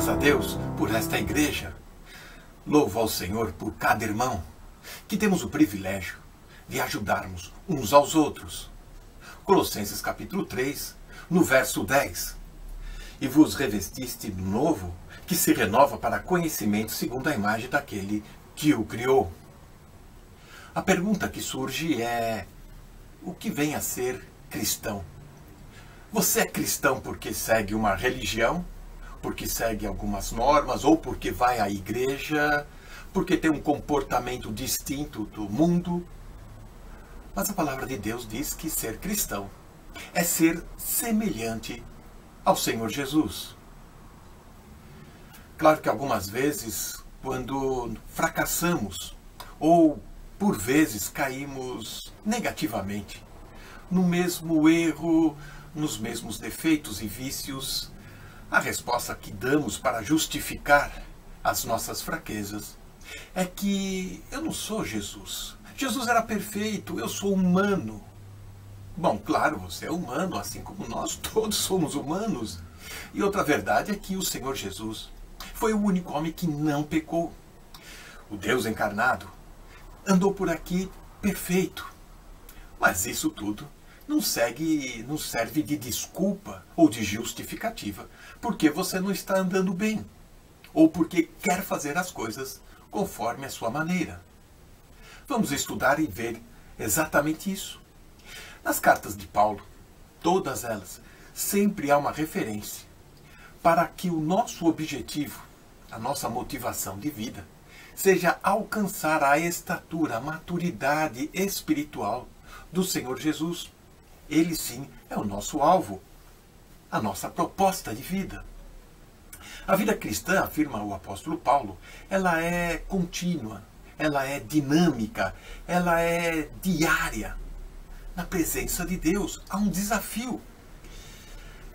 Graças a Deus por esta igreja. Louvo ao Senhor por cada irmão que temos o privilégio de ajudarmos uns aos outros. Colossenses capítulo 3, no verso 10. E vos revestiste do novo, que se renova para conhecimento segundo a imagem daquele que o criou. A pergunta que surge é: o que vem a ser cristão? Você é cristão porque segue uma religião, porque segue algumas normas, ou porque vai à igreja, porque tem um comportamento distinto do mundo? Mas a palavra de Deus diz que ser cristão é ser semelhante ao Senhor Jesus. Claro que algumas vezes, quando fracassamos, ou por vezes caímos negativamente no mesmo erro, nos mesmos defeitos e vícios, a resposta que damos para justificar as nossas fraquezas é que eu não sou Jesus. Jesus era perfeito, eu sou humano. Bom, claro, você é humano, assim como nós todos somos humanos. E outra verdade é que o Senhor Jesus foi o único homem que não pecou. O Deus encarnado andou por aqui perfeito. Mas isso tudo não serve de desculpa ou de justificativa porque você não está andando bem ou porque quer fazer as coisas conforme a sua maneira. Vamos estudar e ver exatamente isso. Nas cartas de Paulo, todas elas, sempre há uma referência para que o nosso objetivo, a nossa motivação de vida, seja alcançar a estatura, a maturidade espiritual do Senhor Jesus. Ele sim é o nosso alvo, a nossa proposta de vida. A vida cristã, afirma o apóstolo Paulo, ela é contínua, ela é dinâmica, ela é diária. Na presença de Deus há um desafio.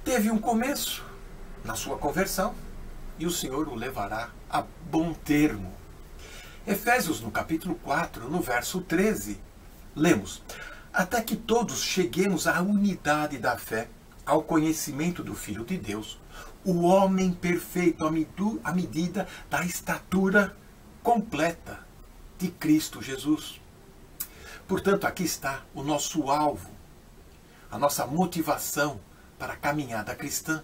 Teve um começo na sua conversão e o Senhor o levará a bom termo. Efésios, no capítulo 4, no verso 13, lemos: até que todos cheguemos à unidade da fé, ao conhecimento do Filho de Deus, o homem perfeito à medida da estatura completa de Cristo Jesus. Portanto, aqui está o nosso alvo, a nossa motivação para a caminhada cristã: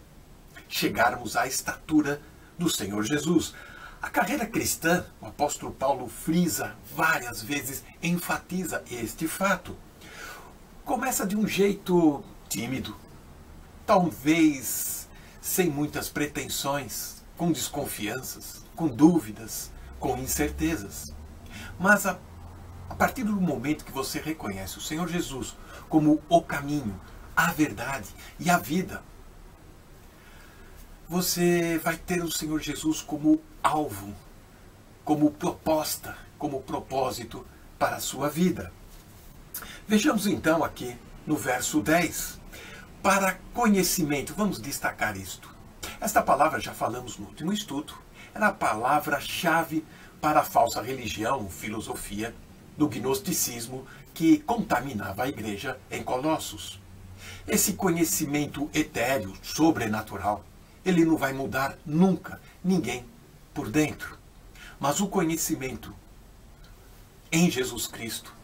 chegarmos à estatura do Senhor Jesus. A carreira cristã, o apóstolo Paulo frisa várias vezes, enfatiza este fato. Começa de um jeito tímido, talvez sem muitas pretensões, com desconfianças, com dúvidas, com incertezas. Mas a partir do momento que você reconhece o Senhor Jesus como o caminho, a verdade e a vida, você vai ter o Senhor Jesus como alvo, como proposta, como propósito para a sua vida. Vejamos então aqui no verso 10. Para conhecimento, vamos destacar isto. Esta palavra, já falamos no último estudo, era a palavra-chave para a falsa religião, filosofia do gnosticismo que contaminava a igreja em Colossos. Esse conhecimento etéreo, sobrenatural, ele não vai mudar nunca ninguém por dentro. Mas o conhecimento em Jesus Cristo,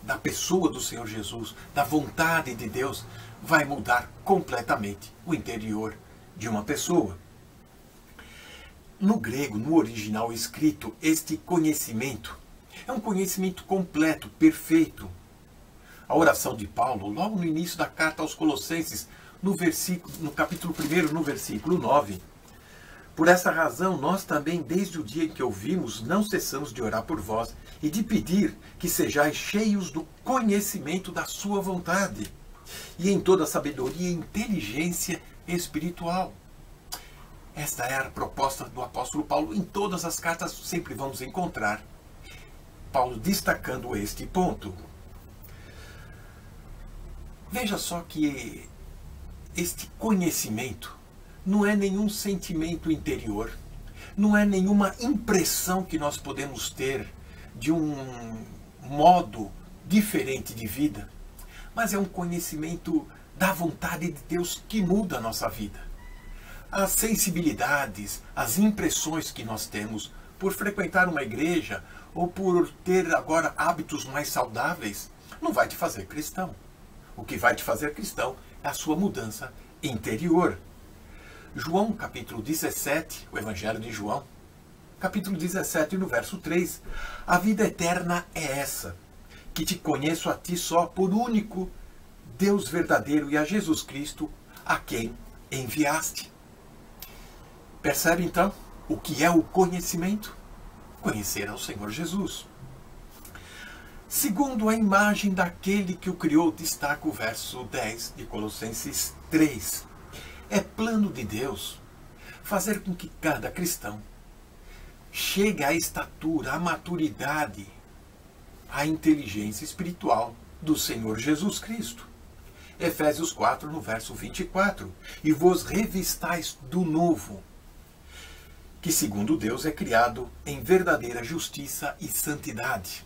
da pessoa do Senhor Jesus, da vontade de Deus, vai mudar completamente o interior de uma pessoa. No grego, no original escrito, este conhecimento é um conhecimento completo, perfeito. A oração de Paulo, logo no início da carta aos Colossenses, no capítulo 1, no versículo 9. Por essa razão, nós também, desde o dia em que ouvimos, não cessamos de orar por vós e de pedir que sejais cheios do conhecimento da sua vontade e em toda sabedoria e inteligência espiritual. Esta é a proposta do apóstolo Paulo. Em todas as cartas sempre vamos encontrar Paulo destacando este ponto. Veja só que este conhecimento não é nenhum sentimento interior, não é nenhuma impressão que nós podemos ter de um modo diferente de vida, mas é um conhecimento da vontade de Deus que muda a nossa vida. as sensibilidades, as impressões que nós temos por frequentar uma igreja ou por ter agora hábitos mais saudáveis, não vai te fazer cristão. O que vai te fazer cristão é a sua mudança interior. João, capítulo 17, o Evangelho de João, capítulo 17, no verso 3. A vida eterna é essa, que te conheço a ti só por único Deus verdadeiro e a Jesus Cristo, a quem enviaste. Percebe então o que é o conhecimento? Conhecer ao Senhor Jesus. Segundo a imagem daquele que o criou, destaca o verso 10 de Colossenses 3. É plano de Deus fazer com que cada cristão chegue à estatura, à maturidade, à inteligência espiritual do Senhor Jesus Cristo. Efésios 4, no verso 24. E vos revistais do novo, que segundo Deus é criado em verdadeira justiça e santidade.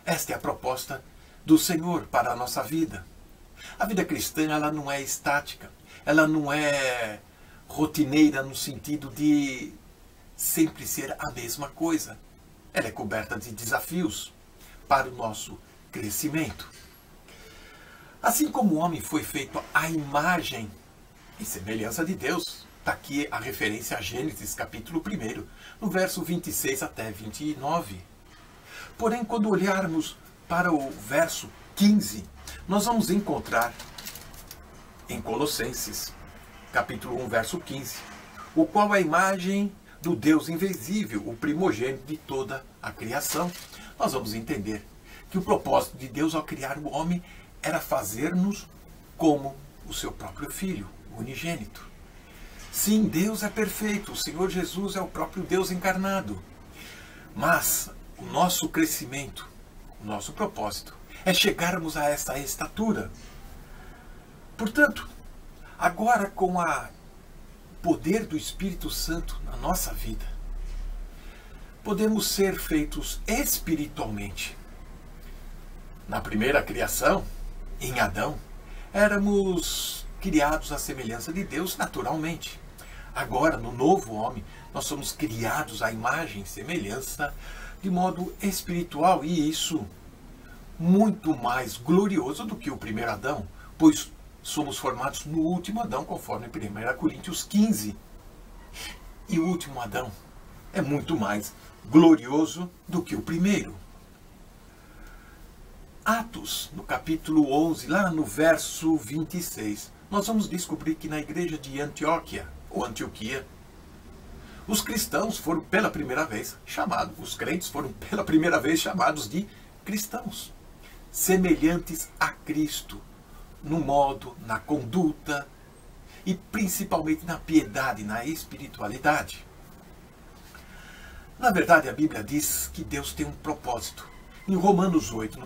Esta é a proposta do Senhor para a nossa vida. A vida cristã, ela não é estática, ela não é rotineira no sentido de sempre ser a mesma coisa. Ela é coberta de desafios para o nosso crescimento. Assim como o homem foi feito à imagem e semelhança de Deus, está aqui a referência a Gênesis, capítulo 1, no verso 26 até 29. Porém, quando olharmos para o verso 15, nós vamos encontrar em Colossenses, capítulo 1, verso 15, o qual é a imagem do Deus invisível, o primogênito de toda a criação. Nós vamos entender que o propósito de Deus ao criar o homem era fazer-nos como o seu próprio Filho, unigênito. Sim, Deus é perfeito, o Senhor Jesus é o próprio Deus encarnado. Mas o nosso crescimento, o nosso propósito, é chegarmos a essa estatura. Portanto, agora com o poder do Espírito Santo na nossa vida, podemos ser feitos espiritualmente. Na primeira criação, em Adão, éramos criados à semelhança de Deus naturalmente. Agora, no novo homem, nós somos criados à imagem e semelhança de modo espiritual, e isso muito mais glorioso do que o primeiro Adão, pois somos formados no último Adão, conforme 1 Coríntios 15. E o último Adão é muito mais glorioso do que o primeiro. Atos, no capítulo 11, lá no verso 26, nós vamos descobrir que na igreja de Antioquia, ou Antioquia, os cristãos foram pela primeira vez chamados, os crentes foram pela primeira vez chamados de cristãos, semelhantes a Cristo, no modo, na conduta e principalmente na piedade, na espiritualidade. Na verdade, a Bíblia diz que Deus tem um propósito. Em Romanos 8,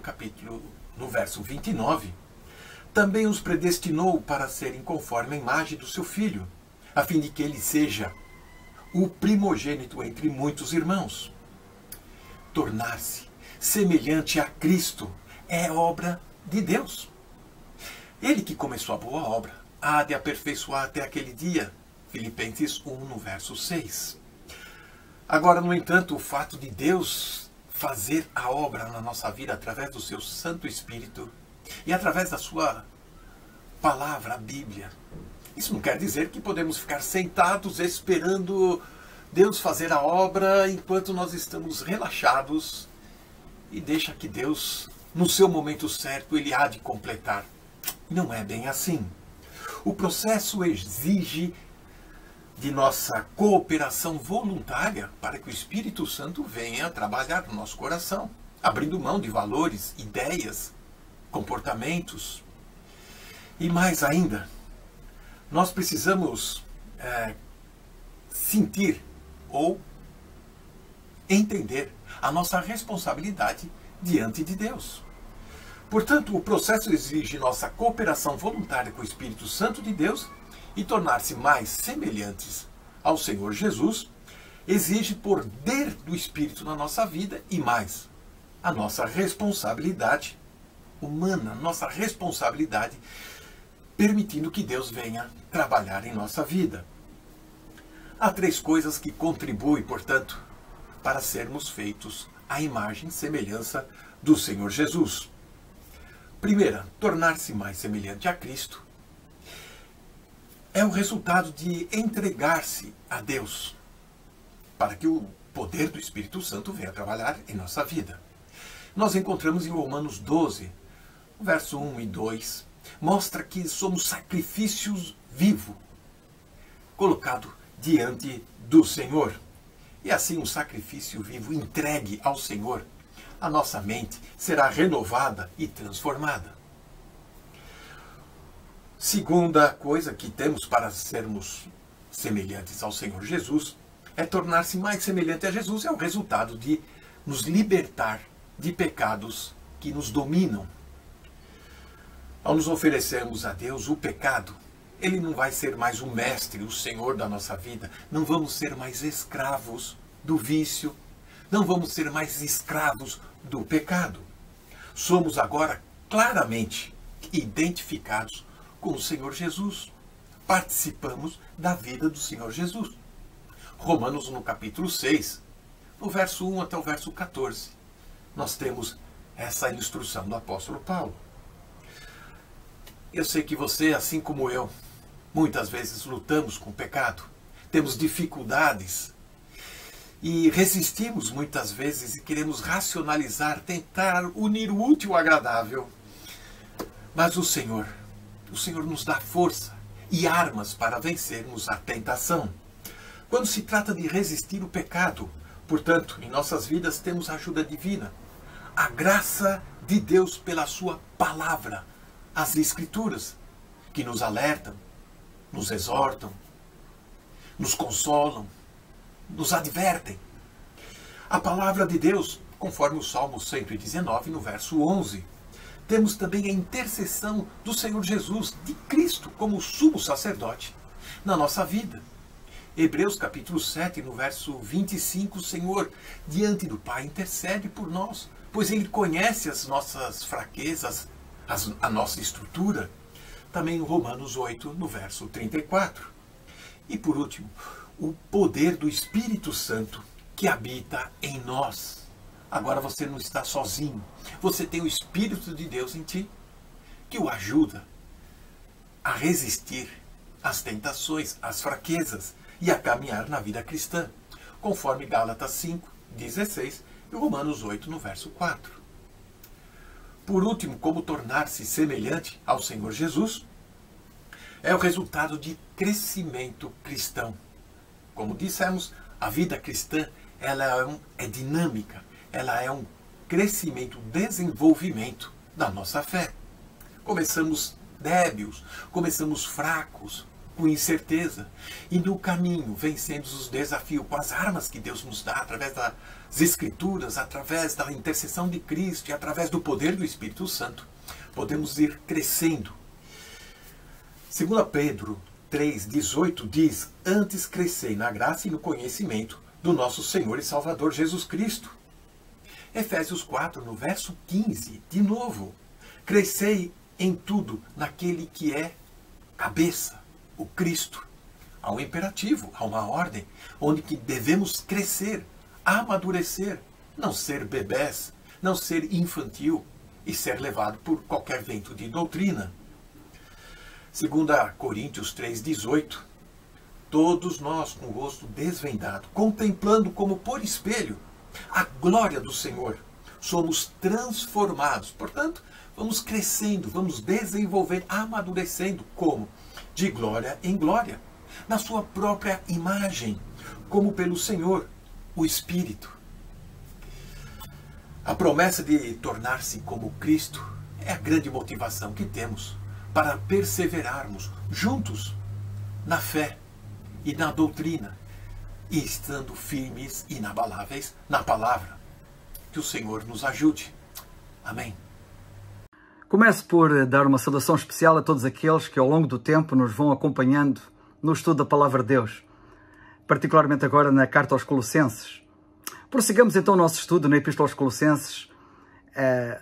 no verso 29, também os predestinou para serem conforme a imagem do seu Filho, a fim de que ele seja o primogênito entre muitos irmãos. Tornar-se semelhante a Cristo é obra de Deus. Ele que começou a boa obra há de aperfeiçoar até aquele dia. Filipenses 1, no verso 6. Agora, no entanto, o fato de Deus fazer a obra na nossa vida através do seu Santo Espírito e através da sua palavra, a Bíblia, isso não quer dizer que podemos ficar sentados esperando Deus fazer a obra enquanto nós estamos relaxados e deixa que Deus, no seu momento certo, Ele há de completar. Não é bem assim. O processo exige de nossa cooperação voluntária para que o Espírito Santo venha trabalhar no nosso coração, abrindo mão de valores, ideias, comportamentos. E mais ainda, nós precisamos sentir ou entender a nossa responsabilidade diante de Deus. Portanto, o processo exige nossa cooperação voluntária com o Espírito Santo de Deus e tornar-se mais semelhantes ao Senhor Jesus exige poder do Espírito na nossa vida e mais a nossa responsabilidade humana, nossa responsabilidade permitindo que Deus venha trabalhar em nossa vida. Há 3 coisas que contribuem, portanto, para sermos feitos à imagem e semelhança do Senhor Jesus. Primeira, tornar-se mais semelhante a Cristo é o resultado de entregar-se a Deus, para que o poder do Espírito Santo venha trabalhar em nossa vida. Nós encontramos em Romanos 12, verso 1 e 2, mostra que somos sacrifícios vivos, colocado diante do Senhor. E assim, um sacrifício vivo entregue ao Senhor, a nossa mente será renovada e transformada. Segunda coisa que temos para sermos semelhantes ao Senhor Jesus é tornar-se mais semelhante a Jesus. É o resultado de nos libertar de pecados que nos dominam. Ao nos oferecermos a Deus o pecado, Ele não vai ser mais o mestre, o Senhor da nossa vida. Não vamos ser mais escravos do vício. Não vamos ser mais escravos do pecado. Somos agora claramente identificados com o Senhor Jesus. Participamos da vida do Senhor Jesus. Romanos, no capítulo 6, no verso 1 até o verso 14, nós temos essa instrução do apóstolo Paulo. Eu sei que você, assim como eu, muitas vezes lutamos com o pecado, temos dificuldades e resistimos muitas vezes e queremos racionalizar, tentar unir o útil ao agradável. Mas o Senhor nos dá força e armas para vencermos a tentação. Quando se trata de resistir o pecado, portanto, em nossas vidas temos a ajuda divina, a graça de Deus pela sua palavra, as Escrituras, que nos alertam, nos exortam, nos consolam, nos advertem. A palavra de Deus, conforme o Salmo 119, no verso 11. Temos também a intercessão do Senhor Jesus, de Cristo, como sumo sacerdote na nossa vida. Hebreus capítulo 7, no verso 25, o Senhor, diante do Pai, intercede por nós, pois Ele conhece as nossas fraquezas, a nossa estrutura. Também em Romanos 8, no verso 34. E por último, o poder do Espírito Santo que habita em nós. Agora você não está sozinho. Você tem o Espírito de Deus em ti, que o ajuda a resistir às tentações, às fraquezas e a caminhar na vida cristã, conforme Gálatas 5, 16 e Romanos 8, no verso 4. Por último, como tornar-se semelhante ao Senhor Jesus, é o resultado de crescimento cristão. Como dissemos, a vida cristã ela é dinâmica, ela é um crescimento, desenvolvimento da nossa fé. Começamos débeis, começamos fracos, com incerteza, e no caminho vencendo os desafios com as armas que Deus nos dá, através das Escrituras, através da intercessão de Cristo e através do poder do Espírito Santo, podemos ir crescendo. 2 Pedro 3,18 diz: antes crescei na graça e no conhecimento do nosso Senhor e Salvador Jesus Cristo. Efésios 4, no verso 15, de novo: crescei em tudo naquele que é cabeça, o Cristo. Há um imperativo, há uma ordem, onde que devemos crescer, amadurecer, não ser bebés, não ser infantil e ser levado por qualquer vento de doutrina. 2 Coríntios 3,18, todos nós com o rosto desvendado, contemplando como por espelho a glória do Senhor, somos transformados. Portanto, vamos crescendo, vamos desenvolvendo, amadurecendo, como? De glória em glória, na sua própria imagem, como pelo Senhor, o Espírito. A promessa de tornar-se como Cristo é a grande motivação que temos para perseverarmos juntos na fé e na doutrina, e estando firmes e inabaláveis na palavra. Que o Senhor nos ajude. Amém. Começo por dar uma saudação especial a todos aqueles que ao longo do tempo nos vão acompanhando no estudo da Palavra de Deus, particularmente agora na Carta aos Colossenses. Prossigamos então o nosso estudo na Epístola aos Colossenses,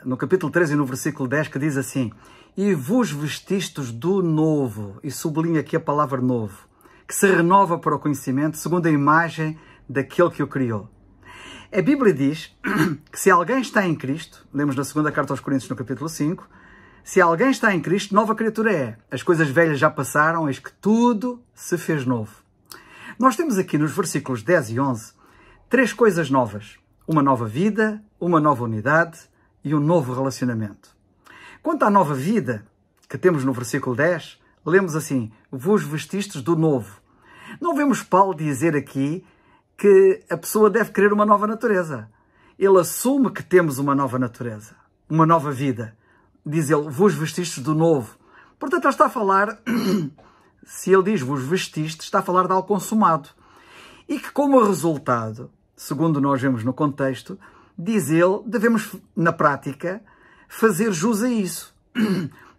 no capítulo 3 e no versículo 10, que diz assim: e vos vestistes do novo, e sublinha aqui a palavra novo, que se renova para o conhecimento segundo a imagem daquele que o criou. A Bíblia diz que se alguém está em Cristo, lemos na segunda carta aos Coríntios no capítulo 5, se alguém está em Cristo, nova criatura é. As coisas velhas já passaram, eis que tudo se fez novo. Nós temos aqui nos versículos 10 e 11 três coisas novas. Uma nova vida, uma nova unidade e um novo relacionamento. Quanto à nova vida, que temos no versículo 10, lemos assim, vos vestistes do novo. Não vemos Paulo dizer aqui que a pessoa deve querer uma nova natureza. Ele assume que temos uma nova natureza, uma nova vida. Diz ele, vos vestistes do novo. Portanto, ele está a falar, se ele diz vos vestistes, está a falar de algo consumado. E que como resultado, segundo nós vemos no contexto, diz ele, devemos, na prática, fazer jus a isso.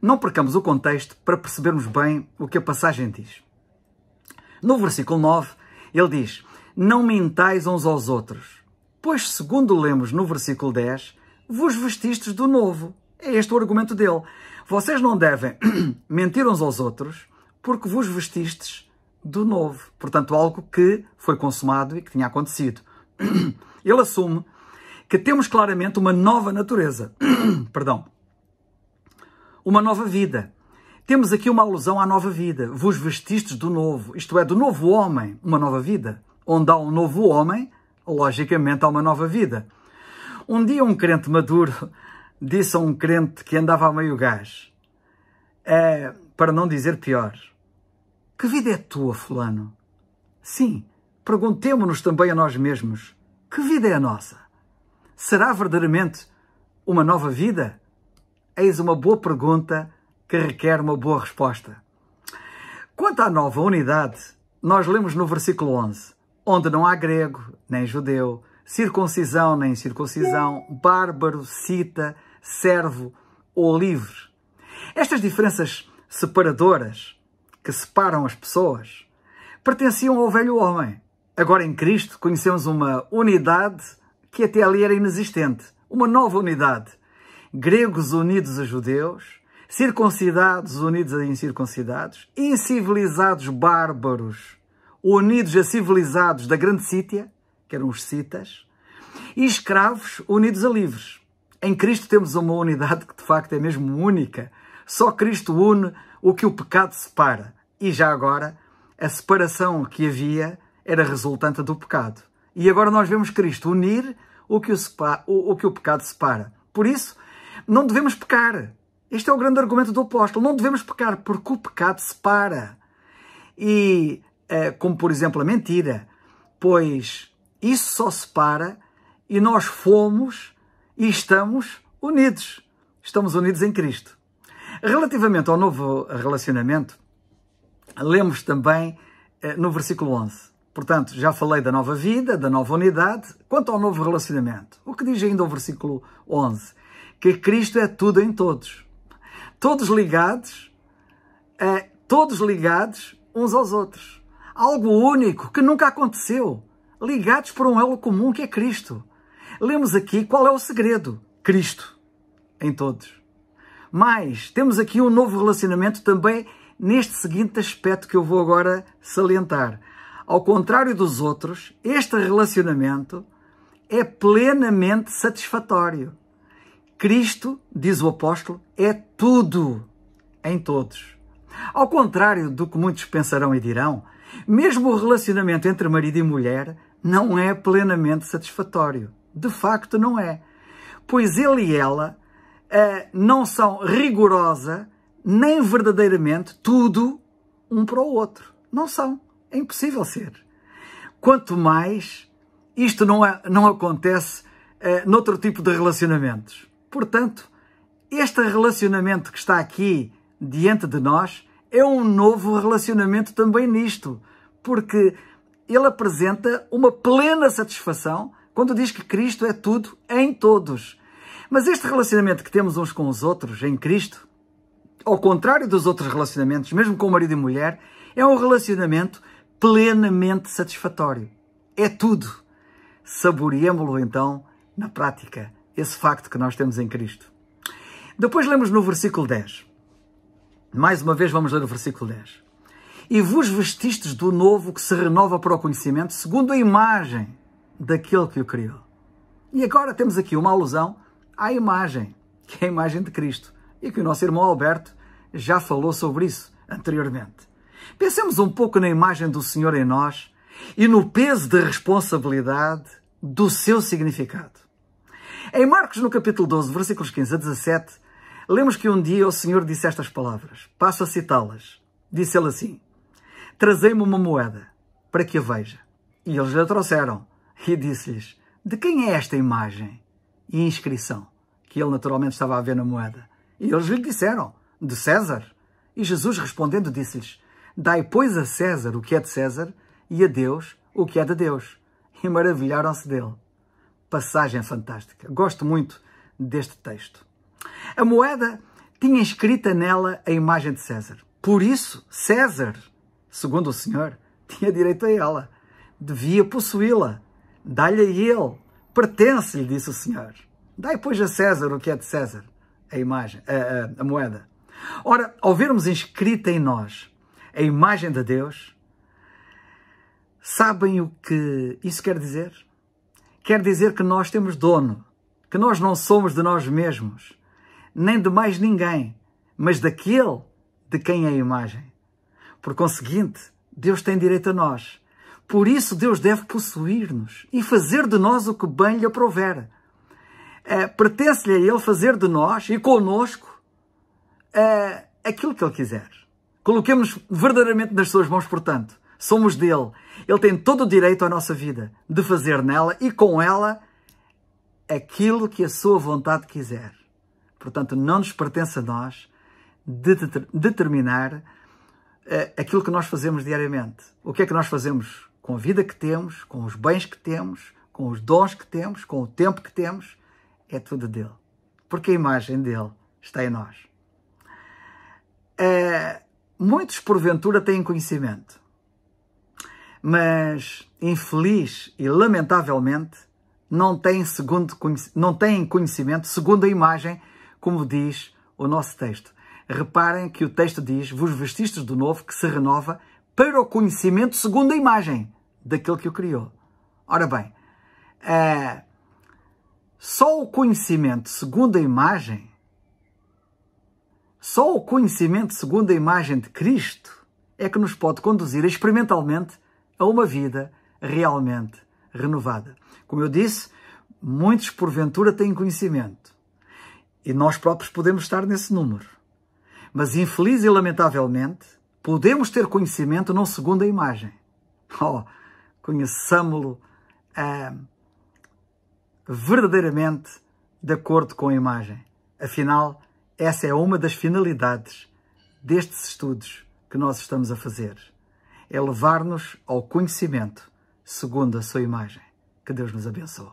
Não percamos o contexto para percebermos bem o que a passagem diz. No versículo 9, ele diz, não mintais uns aos outros, pois segundo lemos no versículo 10, vos vestistes do novo. É este o argumento dele. Vocês não devem mentir uns aos outros porque vos vestistes do novo. Portanto, algo que foi consumado e que tinha acontecido. Ele assume que temos claramente uma nova natureza. Perdão. Uma nova vida. Temos aqui uma alusão à nova vida. Vos vestistes do novo. Isto é, do novo homem. Uma nova vida. Onde há um novo homem, logicamente há uma nova vida. Um dia um crente maduro disse a um crente que andava a meio gás, para não dizer pior, que vida é tua, fulano? Sim, perguntemo-nos também a nós mesmos, que vida é a nossa? Será verdadeiramente uma nova vida? Eis uma boa pergunta que requer uma boa resposta. Quanto à nova unidade, nós lemos no versículo 11, onde não há grego, nem judeu, circuncisão nem incircuncisão, bárbaro, cita, servo ou livre. Estas diferenças separadoras que separam as pessoas pertenciam ao velho homem. Agora em Cristo conhecemos uma unidade que até ali era inexistente. Uma nova unidade. Gregos unidos a judeus, circuncidados unidos a incircuncidados, incivilizados bárbaros unidos a civilizados da grande Sítia, que eram os citas, e escravos unidos a livres. Em Cristo temos uma unidade que de facto é mesmo única. Só Cristo une o que o pecado separa. E já agora, a separação que havia era resultante do pecado. E agora nós vemos Cristo unir o que o pecado separa. Por isso, não devemos pecar. Este é o grande argumento do apóstolo. Não devemos pecar porque o pecado separa. E, como por exemplo a mentira, pois isso só separa e nós fomos e estamos unidos. Estamos unidos em Cristo. Relativamente ao novo relacionamento, lemos também no versículo 11. Portanto, já falei da nova vida, da nova unidade. Quanto ao novo relacionamento, o que diz ainda o versículo 11? Que Cristo é tudo em todos. Todos ligados uns aos outros. Algo único que nunca aconteceu. Ligados por um elo comum que é Cristo. Lemos aqui qual é o segredo. Cristo em todos. Mas temos aqui um novo relacionamento também neste seguinte aspecto que eu vou agora salientar. Ao contrário dos outros, este relacionamento é plenamente satisfatório. Cristo, diz o apóstolo, é tudo em todos. Ao contrário do que muitos pensarão e dirão, mesmo o relacionamento entre marido e mulher não é plenamente satisfatório. De facto, não é. Pois ele e ela não são rigorosa nem verdadeiramente tudo um para o outro. Não são. É impossível ser. Quanto mais isto não acontece noutro tipo de relacionamentos. Portanto, este relacionamento que está aqui diante de nós é um novo relacionamento também nisto, porque ele apresenta uma plena satisfação quando diz que Cristo é tudo em todos. Mas este relacionamento que temos uns com os outros em Cristo, ao contrário dos outros relacionamentos, mesmo com marido e mulher, é um relacionamento plenamente satisfatório. É tudo. Saboreemo-lo então na prática, esse facto que nós temos em Cristo. Depois lemos no versículo 10. Mais uma vez vamos ler o versículo 10. e vos vestistes do novo que se renova para o conhecimento, segundo a imagem daquele que o criou. E agora temos aqui uma alusão à imagem, que é a imagem de Cristo, e que o nosso irmão Alberto já falou sobre isso anteriormente. Pensemos um pouco na imagem do Senhor em nós e no peso da responsabilidade do seu significado. Em Marcos, no capítulo 12, versículos 15 a 17, lemos que um dia o Senhor disse estas palavras. Passo a citá-las. Disse ele assim: trazei-me uma moeda para que a veja. E eles lhe trouxeram. E disse-lhes: de quem é esta imagem e inscrição? Que ele naturalmente estava a ver na moeda. E eles lhe disseram: de César. E Jesus respondendo disse-lhes: dai, pois, a César o que é de César e a Deus o que é de Deus. E maravilharam-se dele. Passagem fantástica. Gosto muito deste texto. A moeda tinha escrita nela a imagem de César. Por isso, César, segundo o Senhor, tinha direito a ela. Devia possuí-la. Dá-lhe a ele. Pertence-lhe, disse o Senhor. Dai, pois, a César o que é de César, a imagem, a moeda. Ora, ao vermos inscrita em nós a imagem de Deus, sabem o que isso quer dizer? Quer dizer que nós temos dono, que nós não somos de nós mesmos, nem de mais ninguém, mas daquele de quem é a imagem. Por conseguinte, Deus tem direito a nós. Por isso Deus deve possuir-nos e fazer de nós o que bem lhe aprouver. Pertence-lhe a Ele fazer de nós e conosco aquilo que Ele quiser. Coloquemos-nos verdadeiramente nas suas mãos, portanto. Somos dele. Ele tem todo o direito à nossa vida de fazer nela e com ela aquilo que a sua vontade quiser. Portanto, não nos pertence a nós determinar aquilo que nós fazemos diariamente. O que é que nós fazemos com a vida que temos, com os bens que temos, com os dons que temos, com o tempo que temos, é tudo dele. Porque a imagem dele está em nós. Muitos, porventura, têm conhecimento. Mas, infeliz e lamentavelmente, não têm conhecimento segundo a imagem, como diz o nosso texto. Reparem que o texto diz: vos vestistes do novo que se renova para o conhecimento segundo a imagem daquele que o criou. Ora bem, só o conhecimento segundo a imagem, só o conhecimento segundo a imagem de Cristo é que nos pode conduzir experimentalmente a uma vida realmente renovada. Como eu disse, muitos porventura têm conhecimento. E nós próprios podemos estar nesse número. Mas infeliz e lamentavelmente, podemos ter conhecimento não segundo a imagem. Conheçamo-lo verdadeiramente de acordo com a imagem. Afinal, essa é uma das finalidades destes estudos que nós estamos a fazer. É levar-nos ao conhecimento segundo a sua imagem. Que Deus nos abençoe.